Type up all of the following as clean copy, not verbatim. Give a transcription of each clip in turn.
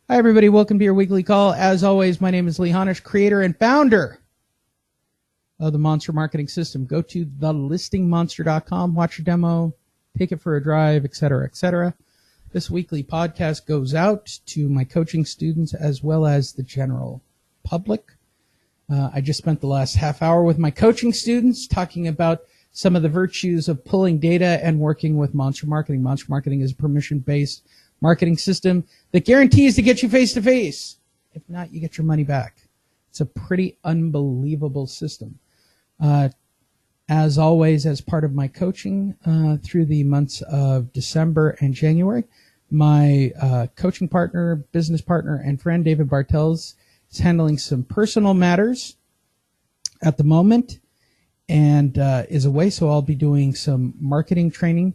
Hi, everybody. Welcome to your weekly call. As always, my name is Lee Honish, creator and founder of the Monster Marketing System. Go to thelistingmonster.com, watch a demo, take it for a drive, etc., etc. This weekly podcast goes out to my coaching students as well as the general public. I just spent the last half hour with my coaching students talking about some of the virtues of pulling data and working with Monster Marketing. Monster Marketing is a permission-based marketing system that guarantees to get you face-to-face. If not, you get your money back. It's a pretty unbelievable system. As always, as part of my coaching through the months of December and January, my coaching partner, business partner, and friend, David Bartels, is handling some personal matters at the moment and is away, so I'll be doing some marketing training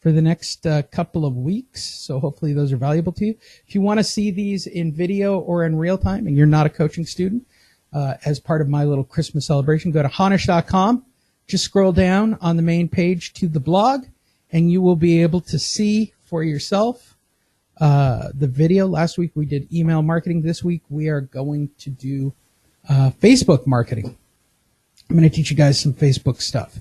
for the next couple of weeks. So hopefully those are valuable to you. If you want to see these in video or in real time and you're not a coaching student, as part of my little Christmas celebration, go to honish.com. Just scroll down on the main page to the blog and you will be able to see for yourself the video. Last week we did email marketing. This week we are going to do Facebook marketing. I'm going to teach you guys some Facebook stuff.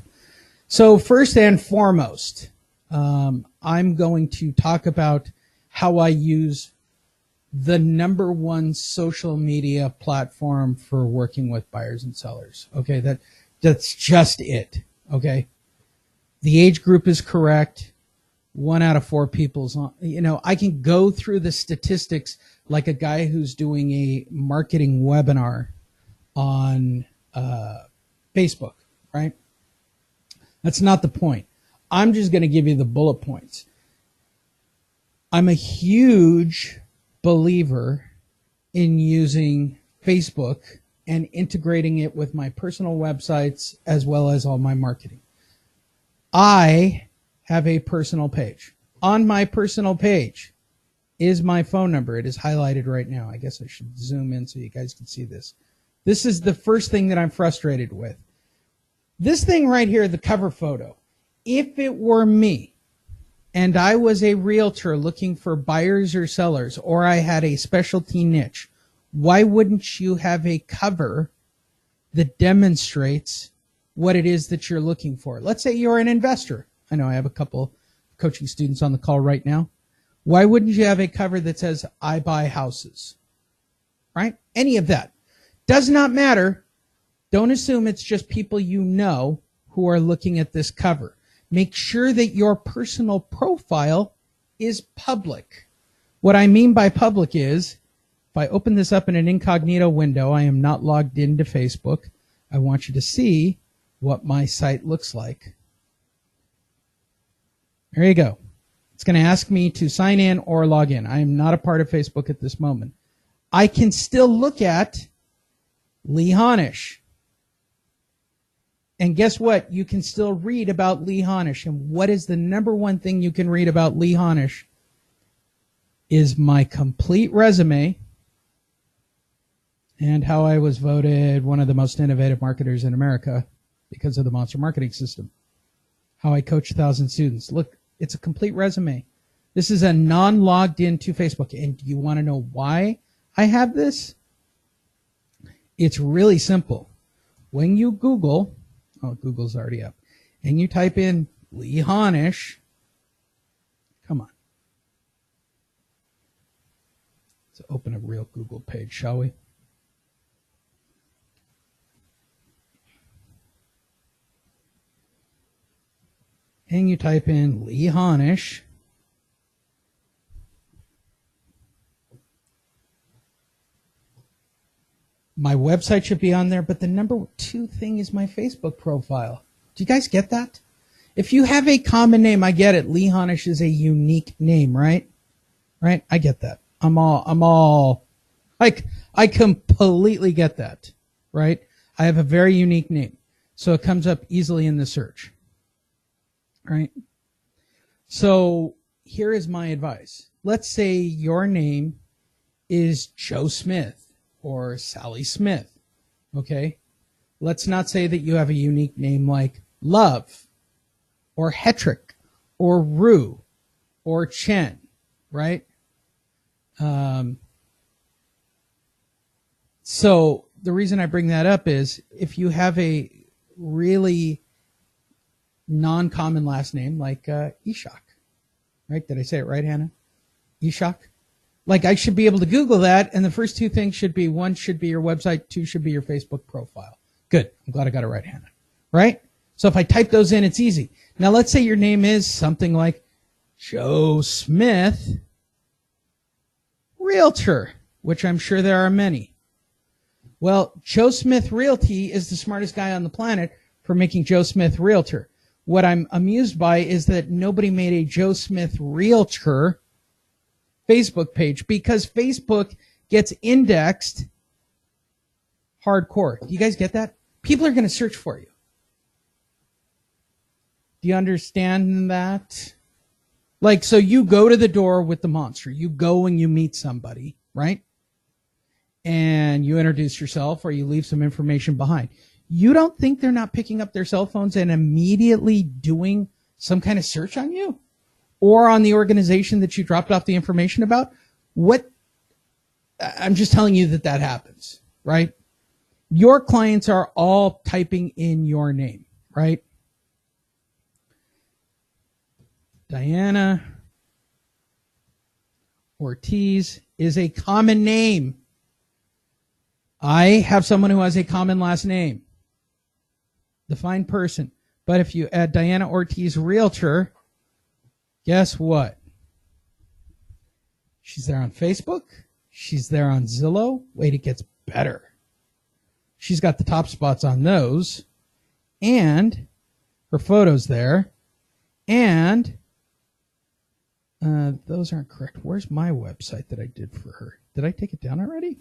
So first and foremost, I'm going to talk about how I use the number one social media platform for working with buyers and sellers. Okay, that's just it. Okay, the age group is correct. 1 out of 4 people's on. I can go through the statistics like a guy who's doing a marketing webinar on Facebook. Right? That's not the point. I'm just going to give you the bullet points. I'm a huge believer in using Facebook and integrating it with my personal websites as well as all my marketing. I have a personal page. On my personal page is my phone number. It is highlighted right now. I guess I should zoom in so you guys can see this. This is the first thing that I'm frustrated with. This thing right here, the cover photo. If it were me and I was a realtor looking for buyers or sellers, or I had a specialty niche, why wouldn't you have a cover that demonstrates what it is that you're looking for? Let's say you're an investor. I know I have a couple coaching students on the call right now. Why wouldn't you have a cover that says, I buy houses? Right? Any of that. Does not matter. Don't assume it's just people you know who are looking at this cover. Make sure that your personal profile is public. What I mean by public is, if I open this up in an incognito window, I am not logged into Facebook. I want you to see what my site looks like. There you go. It's going to ask me to sign in or log in. I am not a part of Facebook at this moment. I can still look at Lee Honish. And guess what? You can still read about Lee Honish. And what is the number one thing you can read about Lee Honish? Is my complete resume and how I was voted one of the most innovative marketers in America because of the Monster Marketing System. How I coach 1,000 students. Look, it's a complete resume. This is a non-logged into Facebook. And do you want to know why I have this? It's really simple. When you Google... Oh, Google's already up. And you type in Lee Honish. Come on. Let's open a real Google page, shall we? And you type in Lee Honish. My website should be on there, but the number 2 thing is my Facebook profile. Do you guys get that? If you have a common name, I get it. Lee Honish is a unique name, right? Right? I get that. I completely get that, right? I have a very unique name, so it comes up easily in the search, right? So here is my advice. Let's say your name is Joe Smith or Sally Smith, okay? Let's not say that you have a unique name like Love or Hetrick or Rue or Chen, right? So the reason I bring that up is if you have a really non-common last name like Ishak, right? Did I say it right, Hannah? Ishak? Like I should be able to Google that, and the first two things should be, one should be your website, two should be your Facebook profile. Good. I'm glad I got it right, Hannah. Right? So if I type those in, it's easy. Now let's say your name is something like Joe Smith, Realtor, which I'm sure there are many. Well, Joe Smith Realty is the smartest guy on the planet for making Joe Smith Realtor. What I'm amused by is that nobody made a Joe Smith Realtor Facebook page because Facebook gets indexed hardcore. Do you guys get that? People are going to search for you. Do you understand that? Like, so you go to the door with the monster. You go and you meet somebody, right? And you introduce yourself or you leave some information behind. You don't think they're not picking up their cell phones and immediately doing some kind of search on you? Or on the organization that you dropped off the information about? What? I'm just telling you that happens, right? Your clients are all typing in your name, right? Diana Ortiz is a common name. I have someone who has a common last name. Defined person. But if you add Diana Ortiz Realtor, guess what? She's there on Facebook. She's there on Zillow. Wait, it gets better. She's got the top spots on those. And her photo's there. And those aren't correct. Where's my website that I did for her? Did I take it down already?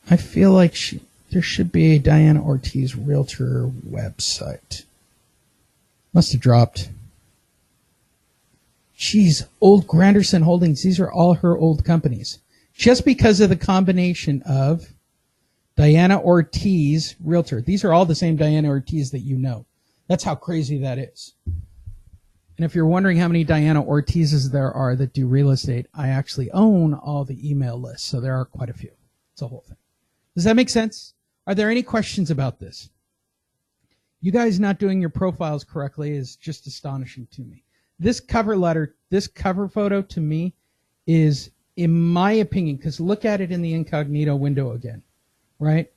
I feel like there should be a Diana Ortiz Realtor website. Must have dropped. Geez, old Granderson Holdings. These are all her old companies. Just because of the combination of Diana Ortiz Realtor. These are all the same Diana Ortiz that you know. That's how crazy that is. And if you're wondering how many Diana Ortizes there are that do real estate, I actually own all the email lists. So there are quite a few. It's a whole thing. Does that make sense? Are there any questions about this? You guys not doing your profiles correctly is just astonishing to me. This cover letter, this cover photo to me is, in my opinion, because look at it in the incognito window again, right?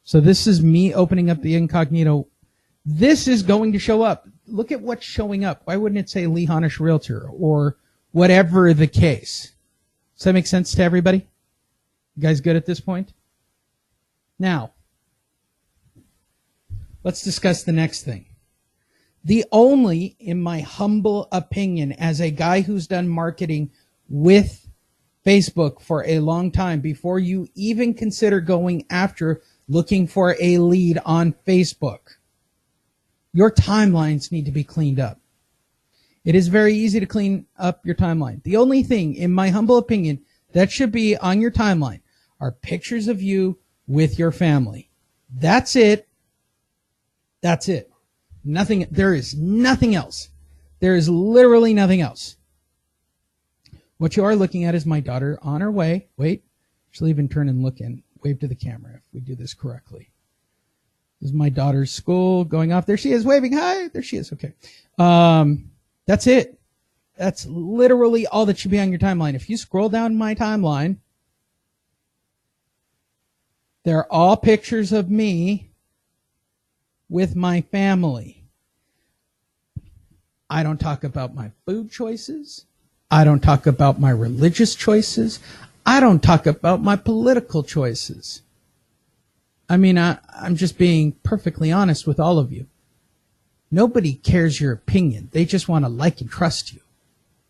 So this is me opening up the incognito. This is going to show up. Look at what's showing up. Why wouldn't it say Lee Honish Realtor or whatever the case? Does that make sense to everybody? You guys good at this point? Now, let's discuss the next thing. The only, in my humble opinion, as a guy who's done marketing with Facebook for a long time, before you even consider going after looking for a lead on Facebook, your timelines need to be cleaned up. It is very easy to clean up your timeline. The only thing, in my humble opinion, that should be on your timeline are pictures of you with your family. That's it. That's it. Nothing. There is nothing else. There is literally nothing else. What you are looking at is my daughter on her way. Wait, she'll even turn and look and wave to the camera if we do this correctly. This is my daughter's school going off. There she is waving. Hi. There she is. Okay. That's it. That's literally all that should be on your timeline. If you scroll down my timeline, they're all pictures of me with my family. I don't talk about my food choices. I don't talk about my religious choices. I don't talk about my political choices. I mean, I'm just being perfectly honest with all of you. Nobody cares your opinion. They just want to like and trust you,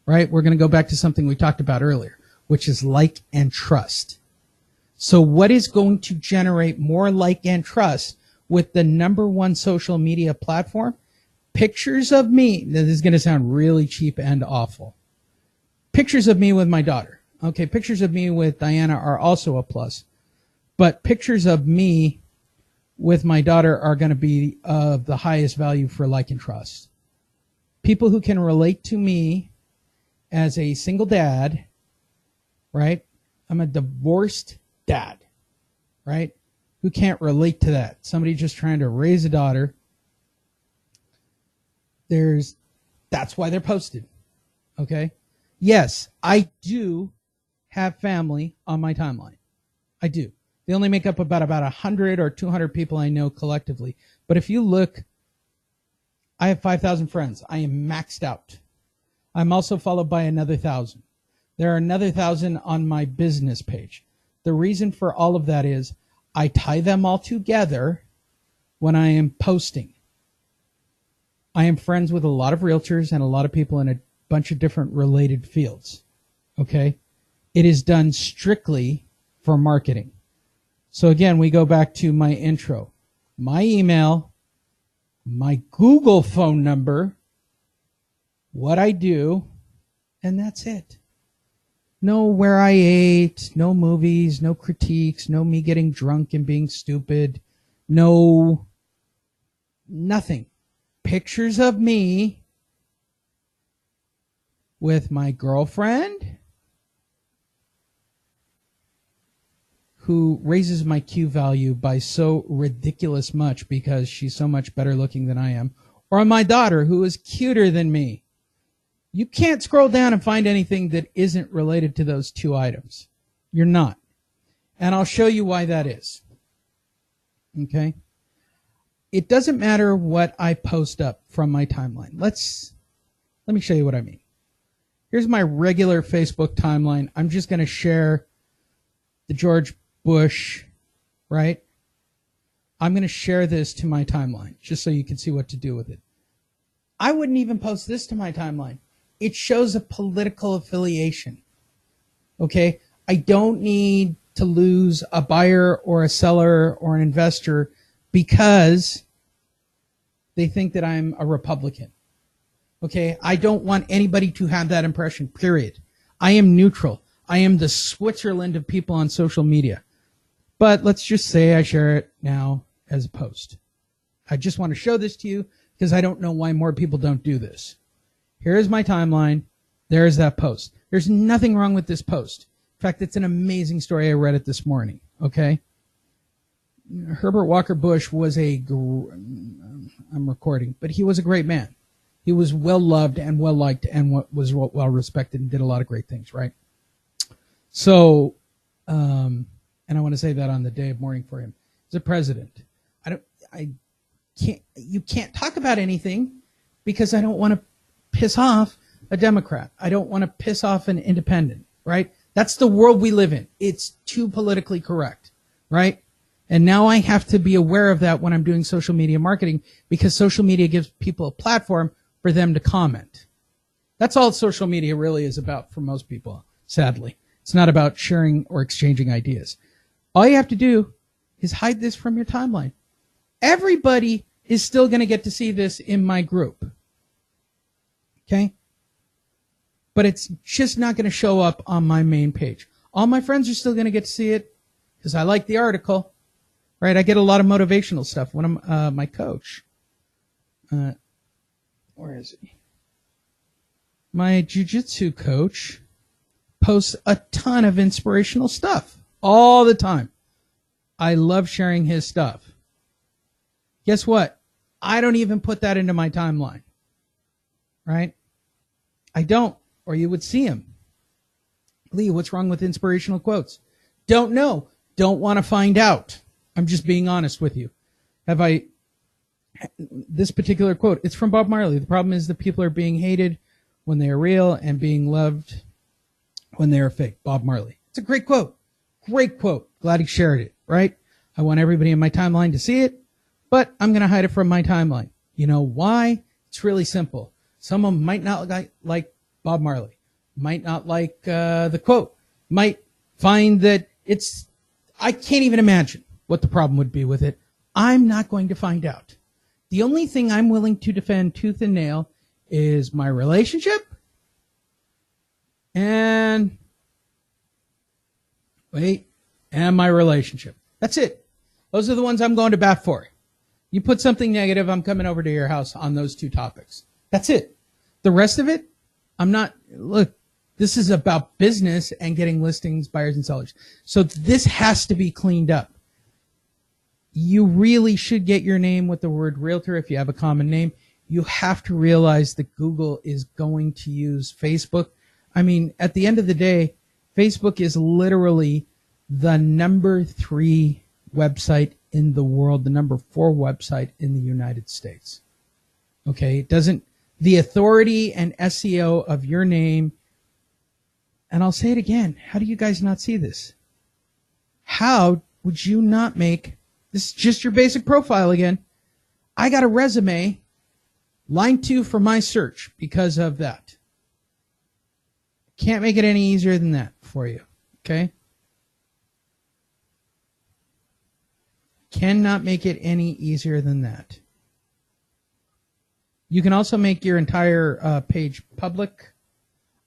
right? We're going to go back to something we talked about earlier, which is like and trust. So what is going to generate more like and trust with the #1 social media platform? Pictures of me. This is going to sound really cheap and awful. Pictures of me with my daughter. Okay, pictures of me with Diana are also a plus. But pictures of me with my daughter are going to be of the highest value for like and trust. People who can relate to me as a single dad, right? I'm a divorced dad. right? Who can't relate to that? Somebody just trying to raise a daughter. That's why they're posted. Okay? Yes, I do have family on my timeline. I do. They only make up about 100 or 200 people I know collectively. But if you look, I have 5,000 friends. I am maxed out. I'm also followed by another 1,000. There are another 1,000 on my business page. The reason for all of that is I tie them all together when I am posting. I am friends with a lot of realtors and a lot of people in a bunch of different related fields. Okay? It is done strictly for marketing. So again, we go back to my intro. My email, my Google phone number, what I do, and that's it. No where I ate, no movies, no critiques, no me getting drunk and being stupid, no nothing. Pictures of me with my girlfriend who raises my Q value by so ridiculous much because she's so much better looking than I am, or my daughter who is cuter than me. You can't scroll down and find anything that isn't related to those two items. You're not. And I'll show you why that is. Okay? It doesn't matter what I post up from my timeline. Let me show you what I mean. Here's my regular Facebook timeline. I'm just going to share the George Bush, right? I'm going to share this to my timeline just so you can see what to do with it. I wouldn't even post this to my timeline. It shows a political affiliation. Okay? I don't need to lose a buyer or a seller or an investor because they think that I'm a Republican. Okay? I don't want anybody to have that impression, period. I am neutral. I am the Switzerland of people on social media. But let's just say I share it now as a post. I just want to show this to you because I don't know why more people don't do this. Here's my timeline. There's that post. There's nothing wrong with this post. In fact, it's an amazing story. I read it this morning. Okay? Herbert Walker Bush was I'm recording, but he was a great man. He was well loved and well liked and was well respected and did a lot of great things, right? So, and I want to say that on the day of mourning for him. He's a president. You can't talk about anything because I don't want to piss off a Democrat. I don't want to piss off an independent, right? That's the world we live in. It's too politically correct, right? And now I have to be aware of that when I'm doing social media marketing because social media gives people a platform for them to comment. That's all social media really is about for most people, sadly. It's not about sharing or exchanging ideas. All you have to do is hide this from your timeline. Everybody is still going to get to see this in my group. Okay? But it's just not going to show up on my main page. All my friends are still going to get to see it because I like the article. Right? I get a lot of motivational stuff. When I'm my coach, where is he? My jiu-jitsu coach posts a ton of inspirational stuff all the time. I love sharing his stuff. Guess what? I don't even put that into my timeline. Right? I don't, or you would see him. Lee, what's wrong with inspirational quotes? Don't know. Don't want to find out. I'm just being honest with you. This particular quote, it's from Bob Marley. The problem is that people are being hated when they are real and being loved when they are fake. Bob Marley. It's a great quote. Great quote. Glad he shared it, right? I want everybody in my timeline to see it, but I'm going to hide it from my timeline. You know why? It's really simple. Someone might not like Bob Marley, might not like the quote, might find that I can't even imagine what the problem would be with it. I'm not going to find out. The only thing I'm willing to defend tooth and nail is my relationship and my relationship. That's it. Those are the ones I'm going to bat for. You put something negative, I'm coming over to your house on those two topics. That's it. The rest of it, look, this is about business and getting listings, buyers and sellers. So this has to be cleaned up. you really should get your name with the word realtor if you have a common name. You have to realize that Google is going to use Facebook. I mean, at the end of the day, Facebook is literally the number 3 website in the world, the number 4 website in the United States. Okay, the authority and SEO of your name, and I'll say it again, how do you guys not see this? How would you not make, this is just your basic profile again, I got a resume, line 2 for my search because of that. Can't make it any easier than that for you, okay? Cannot make it any easier than that. You can also make your entire page public.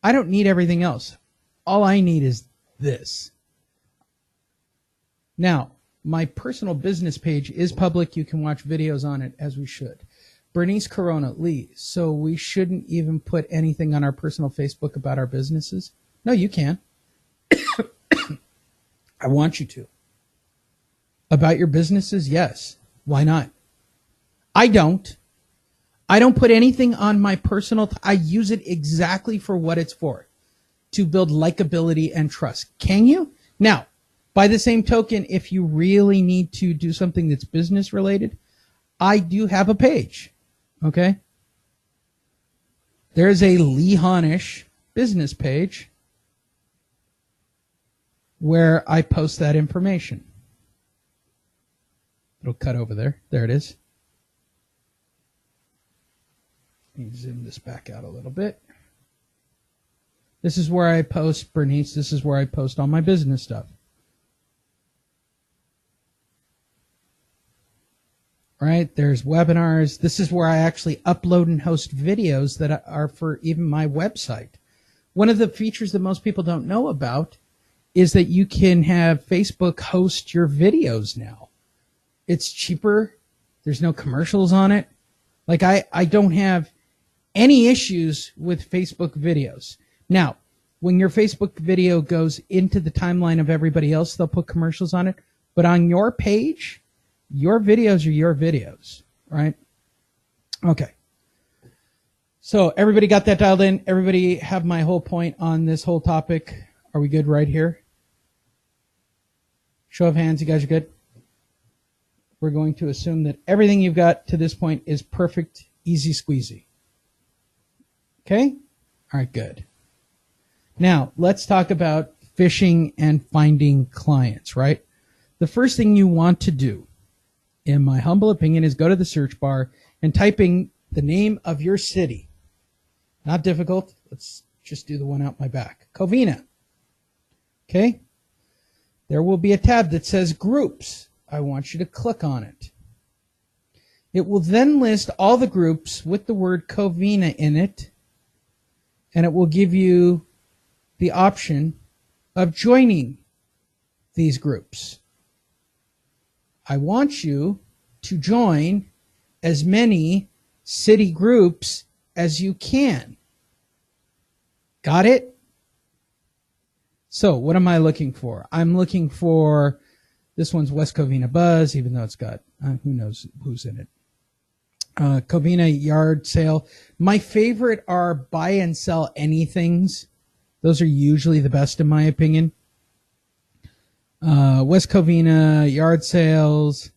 I don't need everything else. All I need is this. Now, my personal business page is public. You can watch videos on it, as we should. Bernice Corona, Lee, so we shouldn't even put anything on our personal Facebook about our businesses? No, you can. I want you to. About your businesses? Yes. Why not? I don't. I don't put anything on my personal, I use it exactly for what it's for, to build likability and trust. Can you? Now, by the same token, if you really need to do something that's business related, I do have a page, okay? There's a Lee Honish business page where I post that information. It'll cut over there. There it is. Let me zoom this back out a little bit. This is where I post, Bernice, this is where I post all my business stuff. Right? There's webinars. This is where I actually upload and host videos that are for even my website. One of the features that most people don't know about is that you can have Facebook host your videos now. It's cheaper. There's no commercials on it. Like I don't have any issues with Facebook videos. Now, when your Facebook video goes into the timeline of everybody else, they'll put commercials on it. But on your page, your videos are your videos, right? Okay. So everybody got that dialed in? Everybody have my whole point on this whole topic? Are we good right here? Show of hands, you guys are good? We're going to assume that everything you've got to this point is perfect, easy squeezy. Okay? All right, good. Now, let's talk about fishing and finding clients, right? The first thing you want to do, in my humble opinion, is go to the search bar and type in the name of your city. Not difficult. Let's just do the one out my back. Covina. Okay? There will be a tab that says groups. I want you to click on it. It will then list all the groups with the word Covina in it, and it will give you the option of joining these groups. I want you to join as many city groups as you can. Got it? So what am I looking for? I'm looking for, this one's West Covina Buzz, even though it's got, who knows who's in it. Covina Yard Sale. My favorite are buy and sell anythings. Those are usually the best in my opinion. West Covina Yard Sales,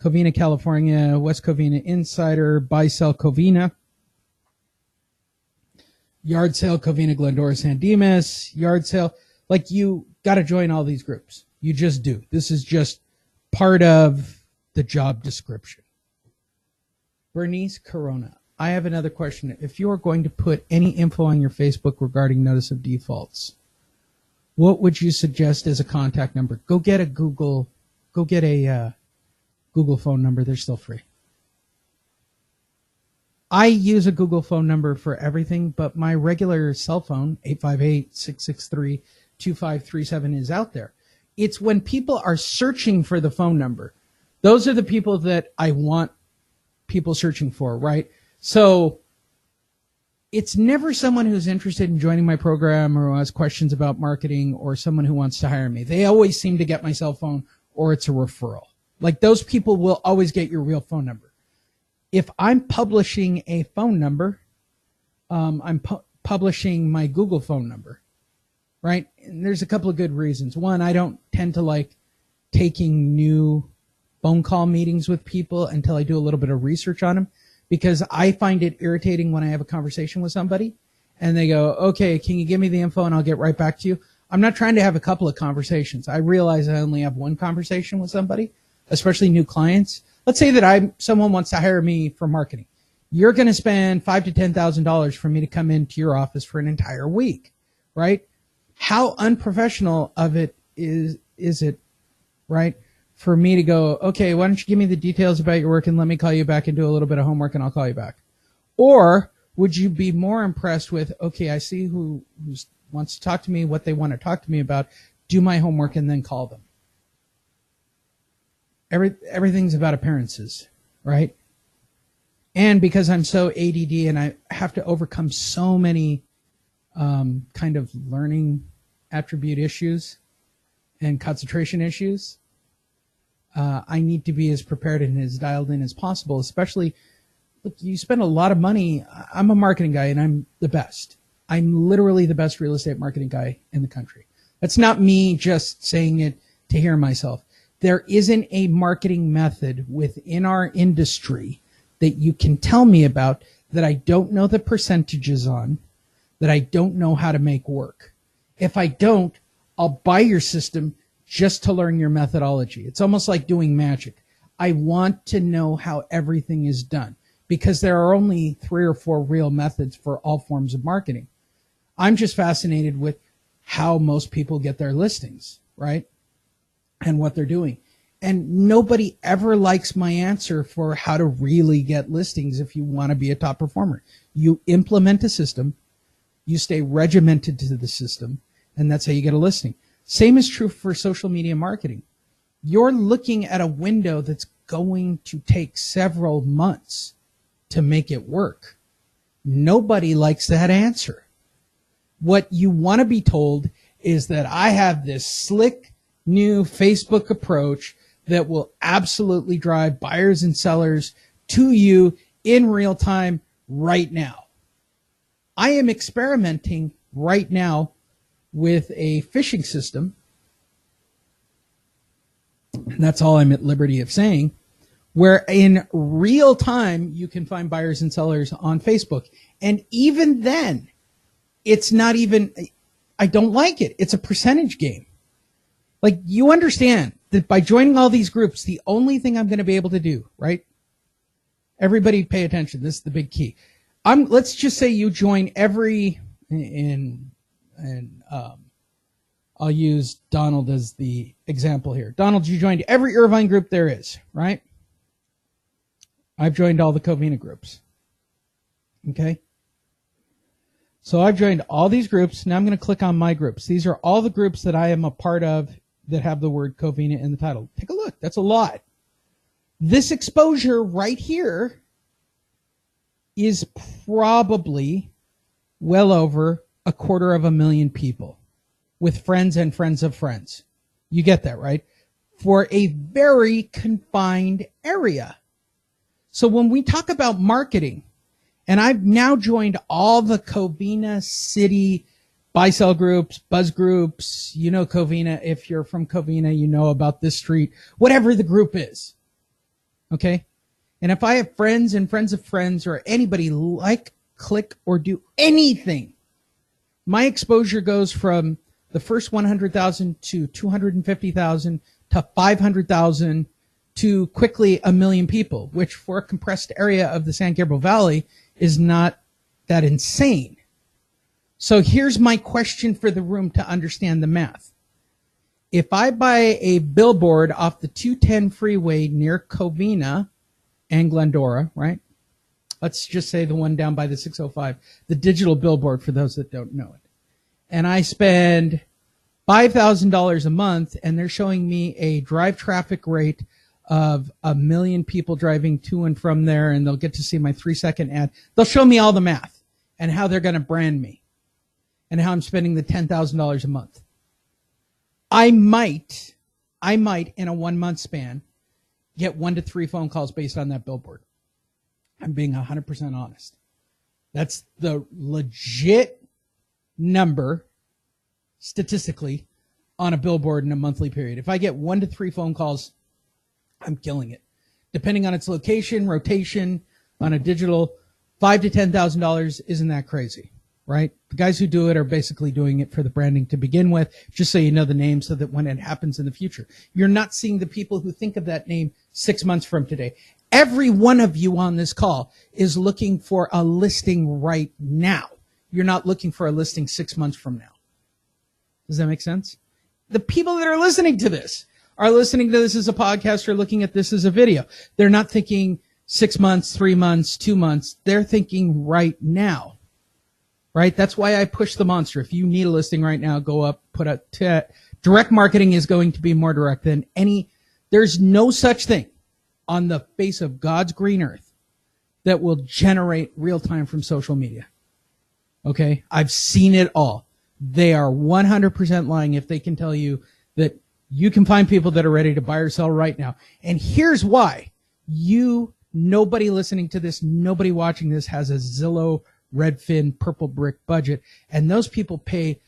Covina California, West Covina Insider, Buy Sell Covina, Yard Sale Covina Glendora San Dimas, Yard Sale. Like, you got to join all these groups. You just do. This is just part of the job description. Bernice Corona, I have another question. If you are going to put any info on your Facebook regarding notice of defaults, what would you suggest as a contact number? Go get a Google phone number. They're still free. I use a Google phone number for everything, but my regular cell phone, 858-663-2537, is out there. It's when people are searching for the phone number. Those are the people that I want people searching for, right? So it's never someone who's interested in joining my program or who has questions about marketing or someone who wants to hire me. They always seem to get my cell phone or it's a referral. Like those people will always get your real phone number. If I'm publishing a phone number, I'm publishing my Google phone number, right? And there's a couple of good reasons. One, I don't tend to like taking new phone call meetings with people until I do a little bit of research on them, because I find it irritating when I have a conversation with somebody and they go, okay, can you give me the info and I'll get right back to you? I'm not trying to have a couple of conversations. I realize I only have one conversation with somebody, especially new clients. Let's say that someone wants to hire me for marketing. You're going to spend $5,000 to $10,000 for me to come into your office for an entire week, right? How unprofessional of it is it, right? For me to go, okay, why don't you give me the details about your work and let me call you back and do a little bit of homework and I'll call you back. Or would you be more impressed with, okay, I see who wants to talk to me, what they want to talk to me about, do my homework and then call them. Everything's about appearances, right? And because I'm so ADD and I have to overcome so many kind of learning attribute issues and concentration issues, I need to be as prepared and as dialed in as possible, especially, look, you spend a lot of money. I'm a marketing guy and I'm the best. I'm literally the best real estate marketing guy in the country. That's not me just saying it to hear myself. There isn't a marketing method within our industry that you can tell me about that I don't know the percentages on, that I don't know how to make work. If I don't, I'll buy your system just to learn your methodology. It's almost like doing magic. I want to know how everything is done because there are only 3 or 4 real methods for all forms of marketing. I'm just fascinated with how most people get their listings, right? And what they're doing. And nobody ever likes my answer for how to really get listings if you want to be a top performer. You implement a system, you stay regimented to the system, and that's how you get a listing. Same is true for social media marketing. You're looking at a window that's going to take several months to make it work. Nobody likes that answer. What you want to be told is that I have this slick new Facebook approach that will absolutely drive buyers and sellers to you in real time right now. I am experimenting right now with a phishing system, and that's all I'm at liberty of saying, where in real time you can find buyers and sellers on Facebook. And even then, it's not even, I don't like it. It's a percentage game. Like, you understand that by joining all these groups, the only thing I'm going to be able to do, right? Everybody pay attention. This is the big key. Let's just say you join every, I'll use Donald as the example here. Donald, you joined every Irvine group there is, right? I've joined all the Covina groups. Okay? So I've joined all these groups. Now I'm going to click on my groups. These are all the groups that I am a part of that have the word Covina in the title. Take a look. That's a lot. This exposure right here is probably well over 250,000 people with friends and friends of friends. You get that, right? For a very confined area. So when we talk about marketing, and I've now joined all the Covina city buy-sell groups, buzz groups. You know Covina. If you're from Covina, you know about this street, whatever the group is. Okay? And if I have friends and friends of friends or anybody like, click, or do anything, my exposure goes from the first 100,000 to 250,000 to 500,000 to quickly 1 million people, which for a compressed area of the San Gabriel Valley is not that insane. So here's my question for the room to understand the math. If I buy a billboard off the 210 freeway near Covina and Glendora, right? Let's just say the one down by the 605, the digital billboard for those that don't know it. And I spend $5,000 a month and they're showing me a drive traffic rate of 1 million people driving to and from there, and they'll get to see my 3-second ad. They'll show me all the math and how they're going to brand me and how I'm spending the $10,000 a month. I might in a 1 month span get 1 to 3 phone calls based on that billboard. I'm being 100% honest. That's the legit number statistically on a billboard in a monthly period. If I get 1 to 3 phone calls, I'm killing it. Depending on its location, rotation, on a digital, $5,000 to $10,000 isn't that crazy, right? The guys who do it are basically doing it for the branding to begin with, just so you know the name so that when it happens in the future, you're not seeing the people who think of that name 6 months from today. Every one of you on this call is looking for a listing right now. You're not looking for a listing 6 months from now. Does that make sense? The people that are listening to this are listening to this as a podcast or looking at this as a video. They're not thinking 6 months, 3 months, 2 months. They're thinking right now, right? That's why I push the monster. If you need a listing right now, go up, put a direct marketing is going to be more direct than any. There's no such thing on the face of God's green earth that will generate real time from social media. Okay. I've seen it all. They are 100% lying if they can tell you that you can find people that are ready to buy or sell right now. And here's why. Nobody listening to this, nobody watching this has a Zillow, Redfin, Purple Brick budget. And those people pay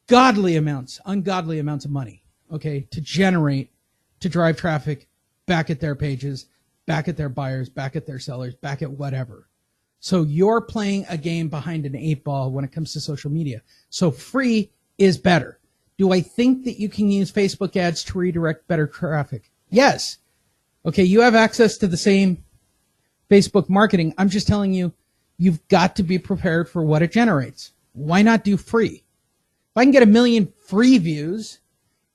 ungodly amounts of money, okay, to drive traffic back at their pages, back at their buyers, back at their sellers, back at whatever. So you're playing a game behind an 8 ball when it comes to social media. So free is better. Do I think that you can use Facebook ads to redirect better traffic? Yes. Okay, you have access to the same Facebook marketing. I'm just telling you, you've got to be prepared for what it generates. Why not do free? If I can get 1 million free views,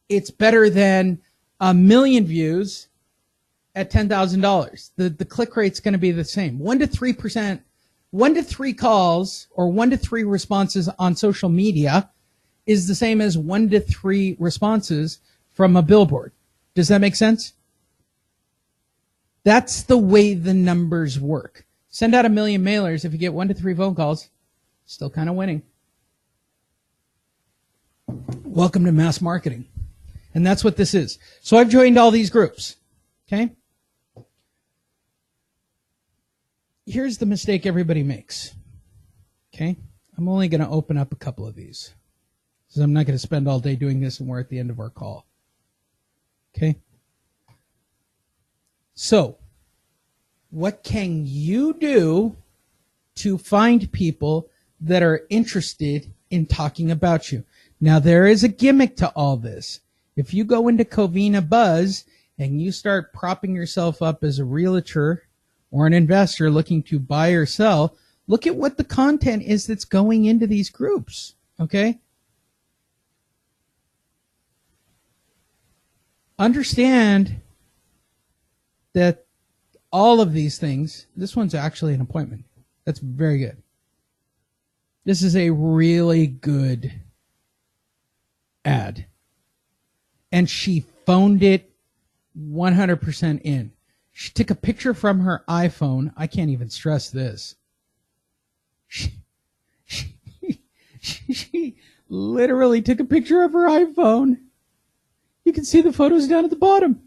it's better than 1 million views at $10,000. The click rate's going to be the same. 1 to 3%, 1 to 3 calls or 1 to 3 responses on social media is the same as 1 to 3 responses from a billboard. Does that make sense? That's the way the numbers work. Send out 1 million mailers. If you get 1 to 3 phone calls, still kind of winning. Welcome to mass marketing. And that's what this is. So I've joined all these groups. Okay? Here's the mistake everybody makes. Okay? I'm only going to open up a couple of these. So I'm not going to spend all day doing this and we're at the end of our call. Okay? So, what can you do to find people that are interested in talking about you? Now, there is a gimmick to all this. If you go into Covina Buzz and you start propping yourself up as a realtor or an investor looking to buy or sell, look at what the content is that's going into these groups, okay? Understand that all of these things, this one's actually an appointment. That's very good. This is a really good ad. And she phoned it 100% in. She took a picture from her iPhone. I can't even stress this. She literally took a picture of her iPhone. You can see the photos down at the bottom.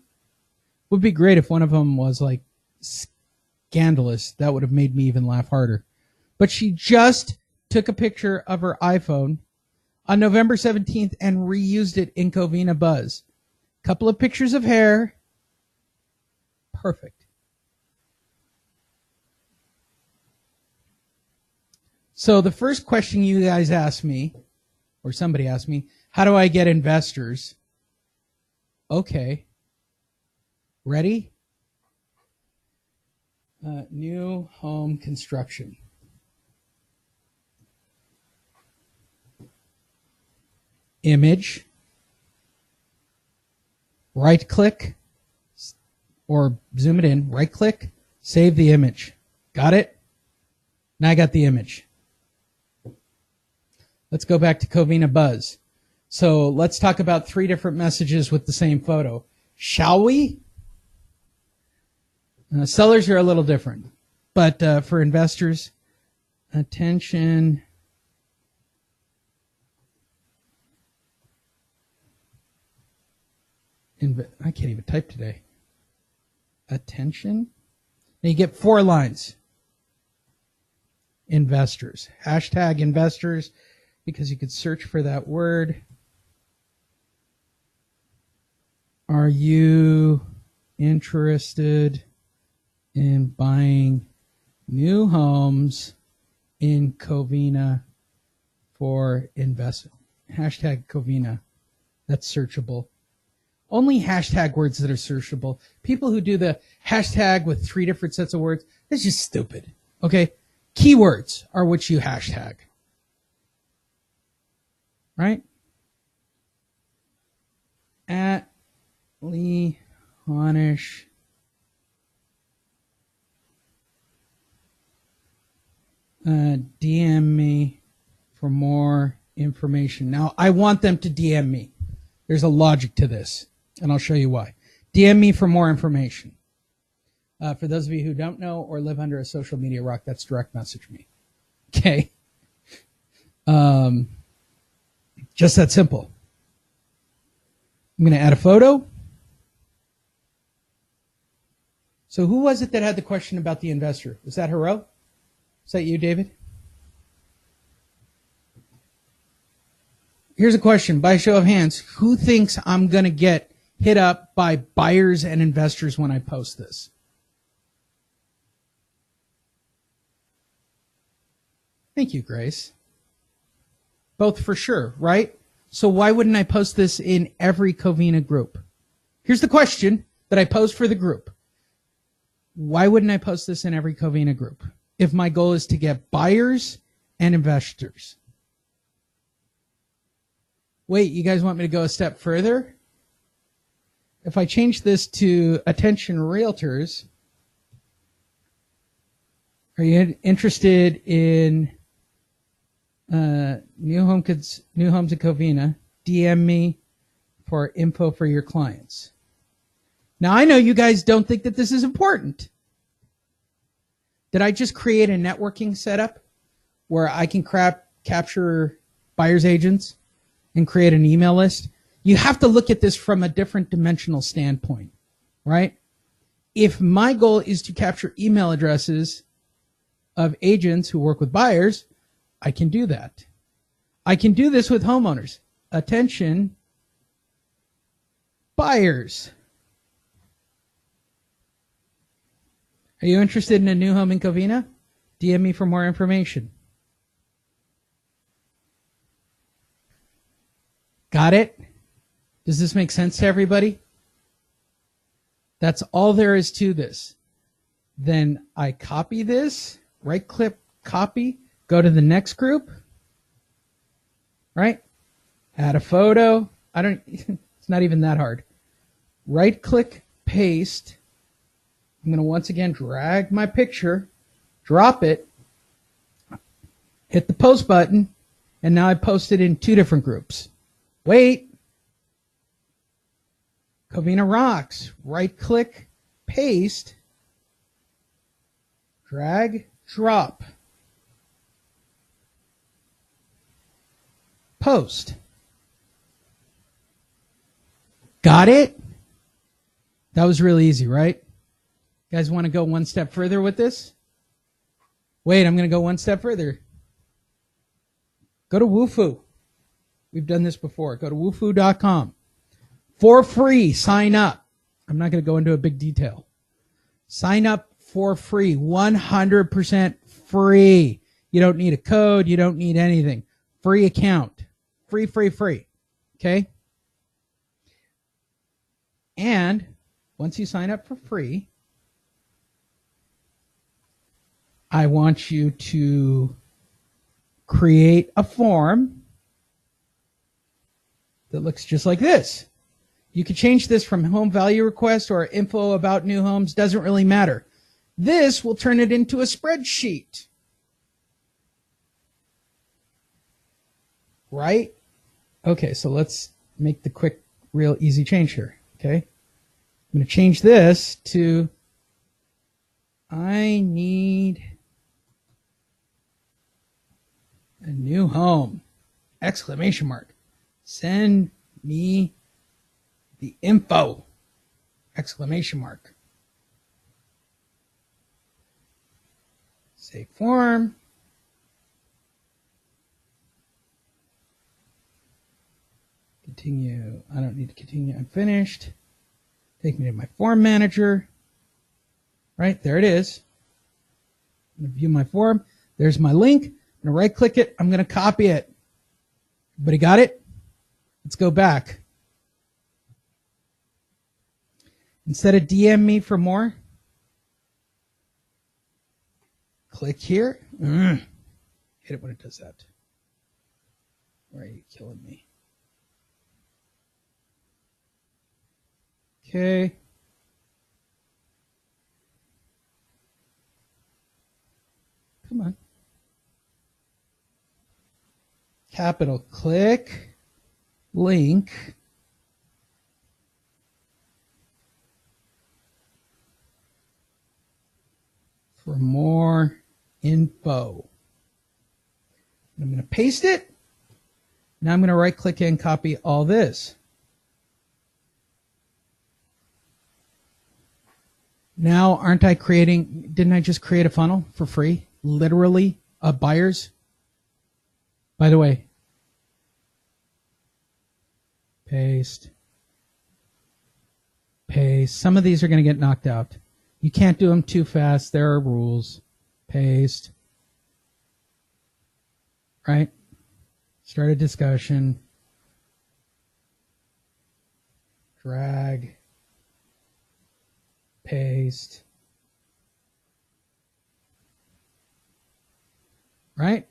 Would be great if one of them was like scandalous. That would have made me even laugh harder. But she just took a picture of her iPhone on November 17th and reused it in Covina Buzz. Couple of pictures of hair. Perfect. So the first question you guys asked me, or somebody asked me, how do I get investors? Okay. Ready? New home construction. Image. Right click or zoom it in. Right click. Save the image. Got it? Now I got the image. Let's go back to Covina Buzz. So let's talk about 3 different messages with the same photo. Shall we? Sellers are a little different. But for investors, attention. I can't even type today. attention. Now you get 4 lines. Investors. Hashtag investors, because you could search for that word. Are you interested in buying new homes in Covina for investment? Hashtag Covina. That's searchable. Only hashtag words that are searchable. People who do the hashtag with 3 different sets of words, that's just stupid. Okay? Keywords are what you hashtag. Right? At Lee Honish. DM me for more information. Now, I want them to DM me. There's a logic to this, and I'll show you why. DM me for more information. For those of you who don't know or live under a social media rock, that's direct message me. Okay? Just that simple. I'm going to add a photo. So who was it that had the question about the investor? Was that Hero? Is that you, David? Here's a question by show of hands. Who thinks I'm going to get hit up by buyers and investors when I post this? Thank you, Grace. Both for sure, right? So why wouldn't I post this in every Covina group? Here's the question that I posed for the group. Why wouldn't I post this in every Covina group if my goal is to get buyers and investors? Wait, you guys want me to go a step further? If I change this to attention realtors, are you interested in new homes in Covina? DM me for info for your clients. Now, I know you guys don't think that this is important. Did I just create a networking setup where I can capture buyer's agents and create an email list? You have to look at this from a different dimensional standpoint, right? If my goal is to capture email addresses of agents who work with buyers, I can do that. I can do this with homeowners. Attention, buyers. Are you interested in a new home in Covina? DM me for more information. Got it? Does this make sense to everybody? That's all there is to this. Then I copy this, right-click, copy, go to the next group, right? Add a photo. It's not even that hard. Right-click, paste. I'm going to once again drag my picture, drop it, hit the post button, and now I post it in 2 different groups. Wait. Covina rocks. Right-click, paste, drag, drop, post. Got it? That was really easy, right? You guys want to go one step further with this? Wait, I'm going to go one step further. Go to Wufoo. We've done this before. Go to wufoo.com. For free, sign up. I'm not going to go into a big detail. Sign up for free, 100% free. You don't need a code. You don't need anything. Free account. Free. Okay? And once you sign up for free, I want you to create a form that looks just like this. You can change this from home value request or info about new homes. Doesn't really matter. This will turn it into a spreadsheet. Right? Okay, so let's make the quick, real easy change here. Okay? I'm going to change this to I need a new home! Exclamation mark. Send me the info! Exclamation mark. Save form. Continue. I don't need to continue. I'm finished. Take me to my form manager. Right, there it is. I'm going to view my form. There's my link. I'm going to right click it. I'm going to copy it. Everybody got it? Let's go back. Instead of DM me for more, click here. Hate it when it does that. Why are you killing me? Okay. Come on. Capital click, link. For more info. I'm going to paste it. Now I'm going to right click and copy all this. Now, didn't I just create a funnel for free? Literally, buyers. By the way, paste. Some of these are going to get knocked out. You can't do them too fast. There are rules. Paste. Right? Start a discussion. Drag. Paste. Right?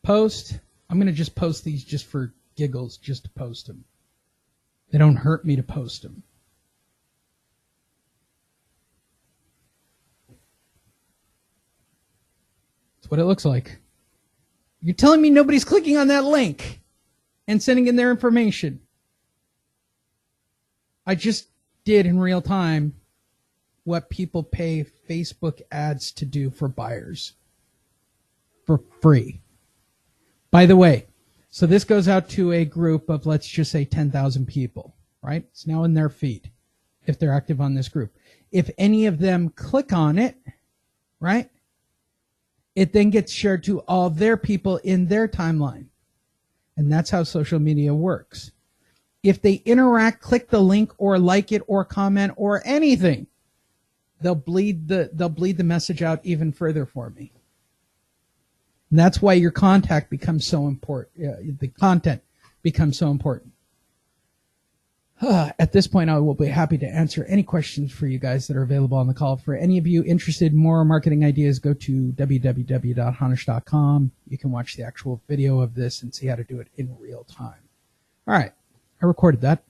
Post. I'm going to just post these just for giggles, just to post them. They don't hurt me to post them. That's what it looks like. You're telling me nobody's clicking on that link and sending in their information. I just did in real time what people pay Facebook ads to do for buyers for free. By the way, so this goes out to a group of, let's just say 10,000 people, right? It's now in their feed if they're active on this group. If any of them click on it, right, it then gets shared to all their people in their timeline. And that's how social media works. If they interact, click the link or like it or comment or anything, they'll bleed the message out even further for me. And that's why your contact becomes so important. The content becomes so important. At this point, I will be happy to answer any questions for you guys that are available on the call. For any of you interested in more marketing ideas, go to www.honish.com. You can watch the actual video of this and see how to do it in real time. All right. I recorded that.